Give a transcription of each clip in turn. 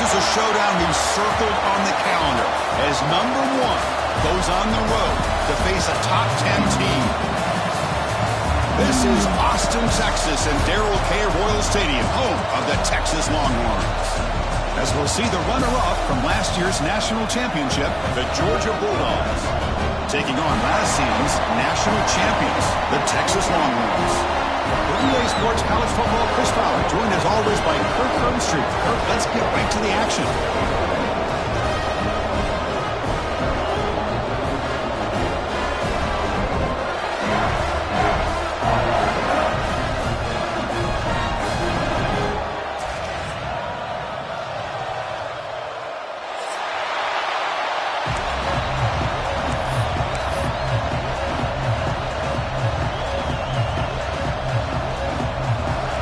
This is a showdown we've circled on the calendar as number one goes on the road to face a top 10 team. This is Austin, Texas, and Darrell K. Royal Stadium, home of the Texas Longhorns. As we'll see the runner-up from last year's national championship, the Georgia Bulldogs, taking on last season's national champions, the Texas Longhorns. For EA Sports College Football, Chris Fowler, joined as always by Kirk Herbstreit. Kirk, let's get right to the action.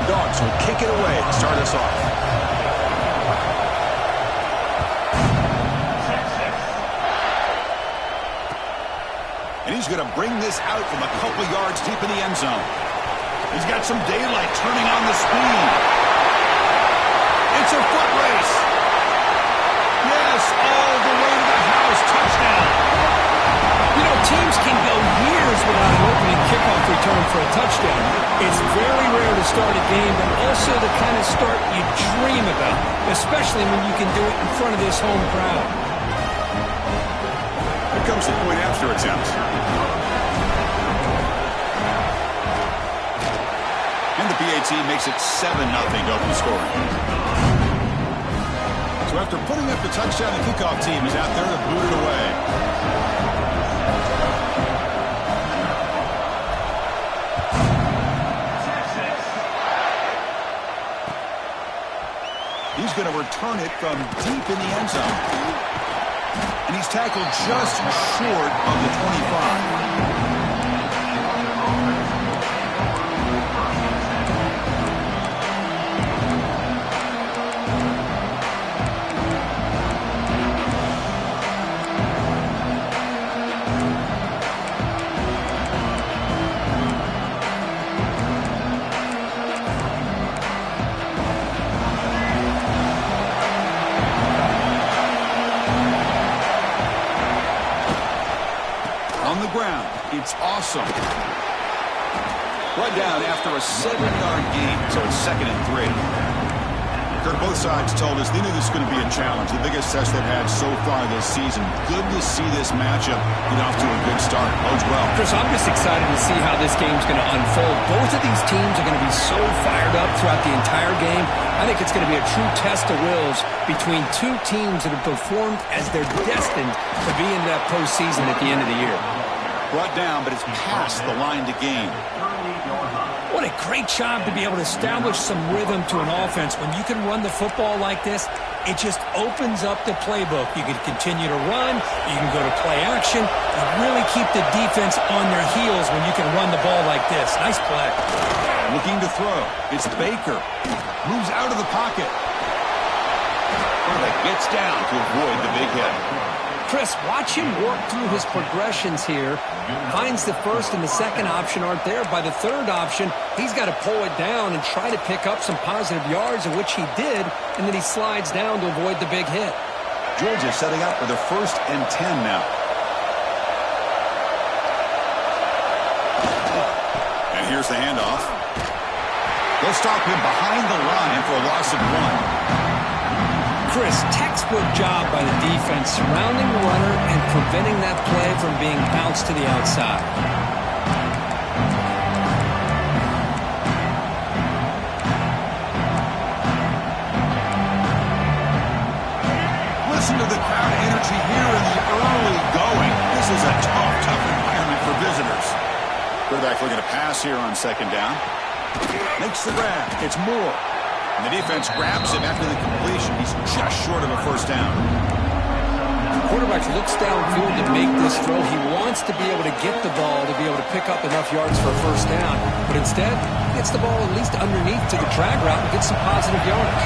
Dogs will kick it away to start us off. And he's going to bring this out from a couple yards deep in the end zone. He's got some daylight turning on the speed. It's a foot race. Yes, all the way to the house. Touchdown. You know, teams can go years without an opening kickoff return for a touchdown. It's very rare to start a game, but also the kind of start you dream about, especially when you can do it in front of this home crowd. Here comes the point after attempt. And the PAT makes it 7-0 to open scoring. So after putting up the touchdown, the kickoff team is out there to boot it away. He's going to return it from deep in the end zone. And he's tackled just short of the 25. It's awesome. Right down after a 7-yard gain, so it's 2nd and 3. Kirk, both sides told us they knew this was going to be a challenge, the biggest test they've had so far this season. Good to see this matchup get off to a good start. Bodes well. Chris, I'm just excited to see how this game's going to unfold. Both of these teams are going to be so fired up throughout the entire game. I think it's going to be a true test of wills between two teams that have performed as they're destined to be in that postseason at the end of the year. Brought down, but it's past the line to gain. What a great job to be able to establish some rhythm to an offense. When you can run the football like this, it just opens up the playbook. You can continue to run. You can go to play action. You really keep the defense on their heels when you can run the ball like this. Nice play. Looking to throw. It's Baker. Moves out of the pocket. Quarterback gets down to avoid the big hit. Chris, watch him work through his progressions here. Finds the first and the second option aren't there. By the third option, he's got to pull it down and try to pick up some positive yards, of which he did, and then he slides down to avoid the big hit. Georgia setting up for the 1st and 10 now. And here's the handoff. They'll stop him behind the line for a loss of 1. Chris, textbook job by the defense surrounding the runner and preventing that play from being bounced to the outside. Listen to the crowd energy here in the early going. This is a tough environment for visitors. Quarterback looking to pass here on 2nd down. Makes the grab. It's Moore. And the defense grabs him after the completion. He's just short of a 1st down. The quarterback looks downfield to make this throw. He wants to be able to get the ball to be able to pick up enough yards for a 1st down. But instead, he gets the ball at least underneath to the drag route and gets some positive yards.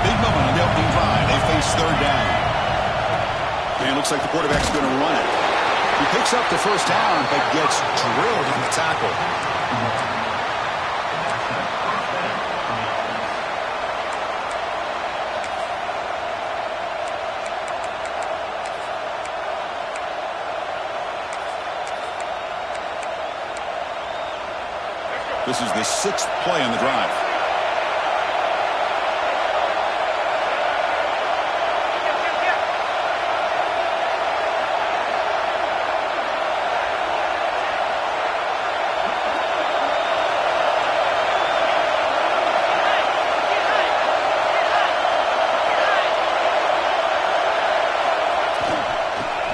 Big moment on the opening drive. They face 3rd down. And it looks like the quarterback's going to run it. He picks up the 1st down, but gets drilled on the tackle. This is the 6th play on the drive.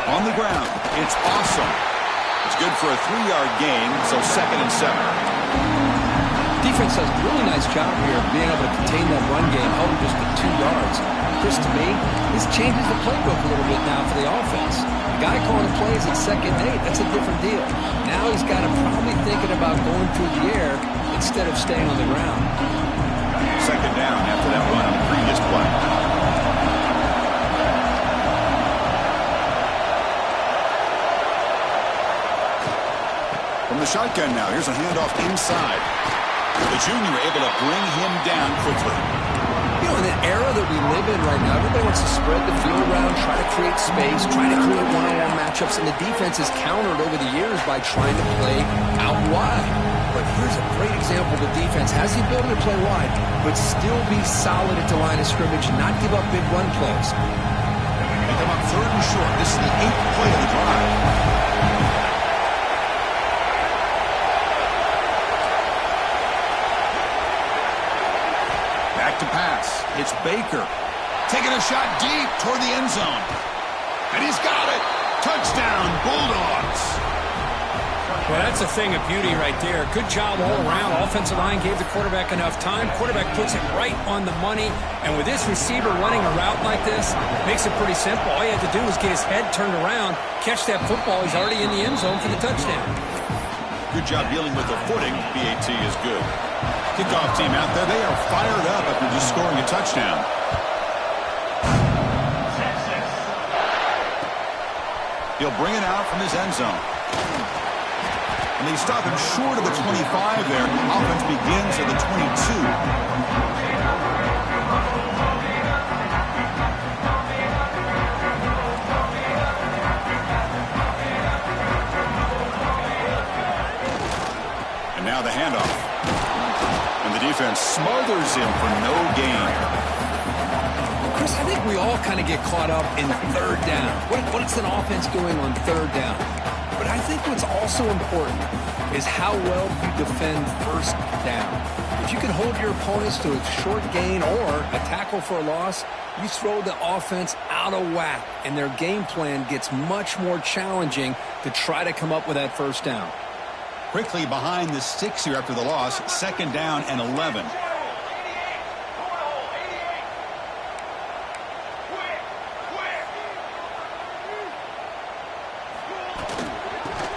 On the ground, it's awesome. It's good for a 3-yard gain, so 2nd and 7. Defense does a really nice job here of being able to contain that run game, held just to 2 yards. Chris, to me, this changes the playbook a little bit now for the offense. The guy calling the plays at 2nd and 8, that's a different deal. Now he's got to probably thinking about going through the air instead of staying on the ground. 2nd down after that run on the previous play. From the shotgun now, here's a handoff inside. The junior able to bring him down quickly. You know, in the era that we live in right now, everybody wants to spread the field around, try to create space, try to create one-on-one matchups, and the defense has countered over the years by trying to play out wide. But here's a great example. The defense has the ability to play wide, but still be solid at the line of scrimmage and not give up big run plays. They come up 3rd and short. This is the 8th play of the drive. To pass. It's Baker. Taking a shot deep toward the end zone. And he's got it. Touchdown, Bulldogs. Well, that's a thing of beauty right there. Good job all around. Offensive line gave the quarterback enough time. Quarterback puts it right on the money. And with this receiver running a route like this, makes it pretty simple. All you have to do is get his head turned around, catch that football. He's already in the end zone for the touchdown. Good job dealing with the footing. BAT is good. Kickoff team out there. They are fired up after just scoring a touchdown. He'll bring it out from his end zone. And they stop him short of the 25 there. Offense begins at the 22. And now the handoff. And the defense smothers him for no gain. Chris, I think we all kind of get caught up in 3rd down. What's an offense doing on 3rd down? But I think what's also important is how well you defend 1st down. If you can hold your opponents to a short gain or a tackle for a loss, you throw the offense out of whack, and their game plan gets much more challenging to try to come up with that 1st down. Quickly behind the 6 here after the loss. 2nd down and 11.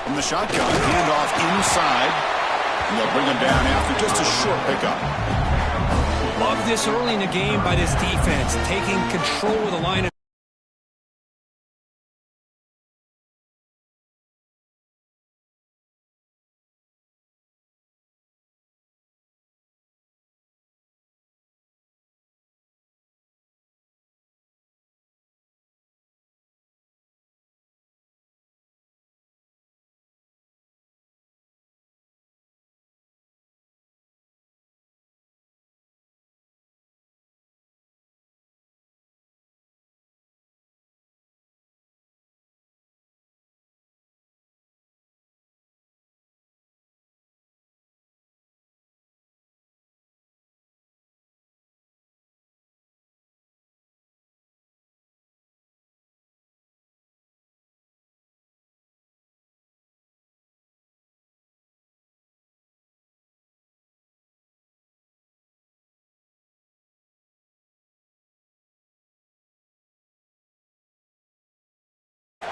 From the shotgun, handoff inside. And they'll bring him down after just a short pickup. Love this early in the game by this defense, taking control of the line of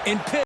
in pit.